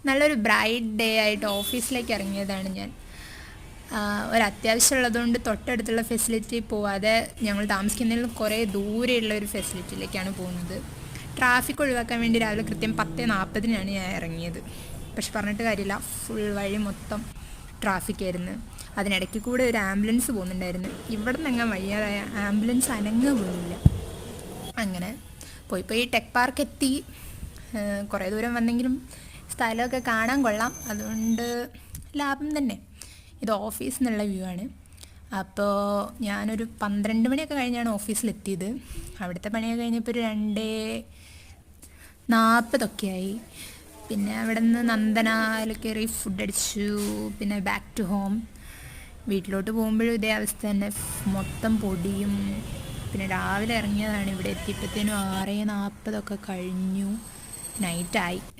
നല്ലൊരു bright day ആയിട്ട് ഓഫീസിലേക്ക് ഇറങ്ങിയതാണ് ഞാൻ. ഒരു അത്യാവശ്യം ഉള്ളതുകൊണ്ട് തൊട്ടടുത്തുള്ള ഫെസിലിറ്റി പോവാതെ ഞങ്ങൾ താമസിക്കുന്നതിൽ കുറേ ദൂരെയുള്ള ഒരു ഫെസിലിറ്റിയിലേക്കാണ് പോകുന്നത്. ട്രാഫിക് ഒഴിവാക്കാൻ വേണ്ടി രാവിലെ കൃത്യം 10:40 ഞാൻ ഇറങ്ങിയത്. പക്ഷെ പറഞ്ഞിട്ട് കാര്യമില്ല, ഫുൾ വഴി മൊത്തം ട്രാഫിക് ആയിരുന്നു. അതിനിടയ്ക്ക് കൂടെ ഒരു ആംബുലൻസ് പോകുന്നുണ്ടായിരുന്നു. ഇവിടെ നിന്ന് അങ്ങ് വയ്യാതായ ആംബുലൻസ് അനങ്ങ പോലില്ല. അങ്ങനെ പോയി ടെക് പാർക്ക് എത്തി. കുറേ ദൂരം വന്നെങ്കിലും സ്ഥലമൊക്കെ കാണാൻ കൊള്ളാം, അതുകൊണ്ട് ലാഭം തന്നെ. ഇത് ഓഫീസിൽ നിന്നുള്ള വ്യൂ ആണ്. അപ്പോൾ ഞാനൊരു 12 മണിയൊക്കെ കഴിഞ്ഞാണ് ഓഫീസിലെത്തിയത്. അവിടുത്തെ പണിയൊക്കെ കഴിഞ്ഞപ്പോൾ ഒരു 2:40 ആയി. പിന്നെ അവിടെ നിന്ന് നന്ദനയിൽ കയറി ഫുഡ് അടിച്ചു. പിന്നെ ബാക്ക് ടു ഹോം. വീട്ടിലോട്ട് പോകുമ്പോഴും ഇതേ അവസ്ഥ തന്നെ, മൊത്തം പൊടിയും. പിന്നെ രാവിലെ ഇറങ്ങിയതാണ്, ഇവിടെ എത്തിയപ്പോഴത്തേനും 6:40 കഴിഞ്ഞു, നൈറ്റായി.